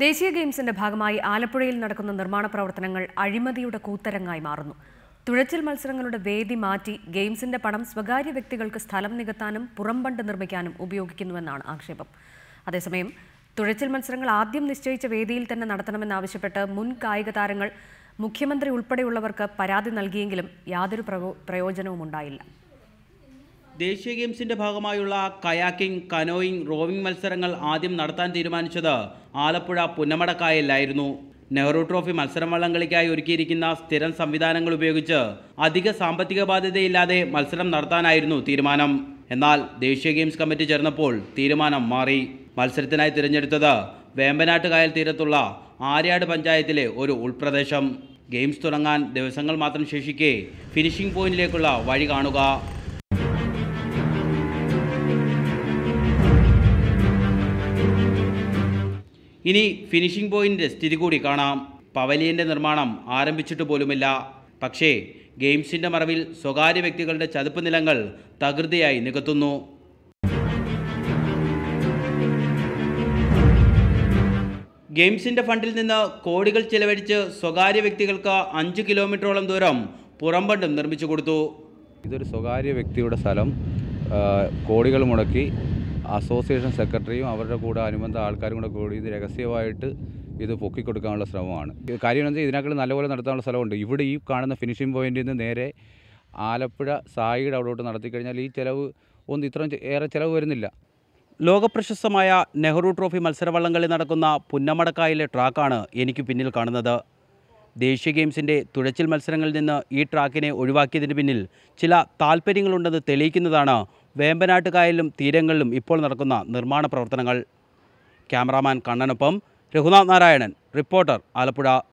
ദേശീയ ഗെയിംസിന്റെ ഭാഗമായി ആലപ്പുഴയിൽ നടക്കുന്ന നിർമ്മാണ പ്രവർത്തനങ്ങൾ അഴിമതിയുടെ കൂത്തരങ്ങായി മാറുന്നു. തുഴച്ചിൽ മത്സരങ്ങളുടെ വേദി മാറ്റി ഗെയിംസിന്റെ പണം സ്വകാര്യ വ്യക്തികൾക്ക് സ്ഥലം നികത്താനും പുറംബണ്ട് നിർമ്മിക്കാനും ഉപയോഗിക്കുന്നുവെന്നാണ് ആക്ഷേപം. അതേസമയം തുഴച്ചിൽ മത്സരങ്ങൾ ആദ്യം നിശ്ചയിച്ച വേദിയിൽ തന്നെ നടത്തണമെന്നാവശ്യപ്പെട്ട് മുൻ കായിക താരങ്ങൾ മുഖ്യമന്ത്രി ഉൾപ്പെടെയുള്ളവർക്ക് പരാതി നൽകിയെങ്കിലും യാതൊരു പ്രയോജനവും ഉണ്ടായില്ല. ദേശീയ ഗെയിംസിന്റെ ഭാഗമായുള്ള കയാക്കിംഗ്, കനോയിങ്, റോവിംഗ് മത്സരങ്ങൾ ആദ്യം നടത്താൻ തീരുമാനിച്ചത് ആലപ്പുഴ പുന്നമടക്കായലിലായിരുന്നു. നെഹ്റു ട്രോഫി മത്സരം വള്ളംകളിക്കായി ഒരുക്കിയിരിക്കുന്ന സ്ഥിരം സംവിധാനങ്ങൾ ഉപയോഗിച്ച് അധിക സാമ്പത്തിക ബാധ്യതയില്ലാതെ മത്സരം നടത്താനായിരുന്നു തീരുമാനം. എന്നാൽ ദേശീയ ഗെയിംസ് കമ്മിറ്റി ചേർന്നപ്പോൾ തീരുമാനം മാറി. മത്സരത്തിനായി തിരഞ്ഞെടുത്തത് വേമ്പനാട്ട് കായൽ തീരത്തുള്ള ആര്യാട് പഞ്ചായത്തിലെ ഒരു ഉൾപ്രദേശം. ഗെയിംസ് തുടങ്ങാൻ ദിവസങ്ങൾ മാത്രം ശേഷിക്കെ ഫിനിഷിംഗ് പോയിന്റിലേക്കുള്ള വഴി കാണുക. ഇനി ഫിനിഷിംഗ് പോയിന്റിന്റെ സ്ഥിതി കൂടി കാണാം. പവലിയന്റെ നിർമ്മാണം ആരംഭിച്ചിട്ട് പോലുമില്ല. പക്ഷേ ഗെയിംസിന്റെ മറവിൽ സ്വകാര്യ വ്യക്തികളുടെ ചതുപ്പ് നിലങ്ങൾ തകൃതിയായി നികത്തുന്നു. ഗെയിംസിന്റെ ഫണ്ടിൽ നിന്ന് കോടികൾ ചെലവഴിച്ച് സ്വകാര്യ വ്യക്തികൾക്ക് 5 കിലോമീറ്ററോളം ദൂരം പുറംബണ്ടും നിർമ്മിച്ചു കൊടുത്തു. ഇതൊരു സ്വകാര്യ വ്യക്തിയുടെ സ്ഥലം കോടികൾ മുടക്കി അസോസിയേഷൻ സെക്രട്ടറിയും അവരുടെ കൂടെ അനുബന്ധ ആൾക്കാരും കൂടി ഇത് രഹസ്യമായിട്ട് ഇത് പൊക്കിക്കൊടുക്കാനുള്ള ശ്രമമാണ്. കാര്യം എന്ന് വെച്ചാൽ ഇതിനേക്കാൾ നല്ലപോലെ നടത്താനുള്ള സ്ഥലമുണ്ട്. ഇവിടെ ഈ കാണുന്ന ഫിനിഷിംഗ് പോയിന്റിൽ നിന്ന് നേരെ ആലപ്പുഴ സായിയുടെ അവിടോട്ട് നടത്തിക്കഴിഞ്ഞാൽ ഈ ചിലവ് ഇത്രയും ഏറെ ചിലവ് വരുന്നില്ല. ലോകപ്രശസ്തമായ നെഹ്റു ട്രോഫി മത്സരവള്ളംകളി നടക്കുന്ന പുന്നമടക്കായലിലെ ട്രാക്കാണ് എനിക്ക് പിന്നിൽ കാണുന്നത്. ദേശീയ ഗെയിംസിൻ്റെ തുഴച്ചിൽ മത്സരങ്ങളിൽ നിന്ന് ഈ ട്രാക്കിനെ ഒഴിവാക്കിയതിന് പിന്നിൽ ചില താൽപ്പര്യങ്ങളുണ്ടെന്ന് തെളിയിക്കുന്നതാണ് വേമ്പനാട്ട് കായലിലും തീരങ്ങളിലും ഇപ്പോൾ നടക്കുന്ന നിർമ്മാണ പ്രവർത്തനങ്ങൾ. ക്യാമറാമാൻ കണ്ണനൊപ്പം രഘുനാഥ് നാരായണൻ, റിപ്പോർട്ടർ, ആലപ്പുഴ.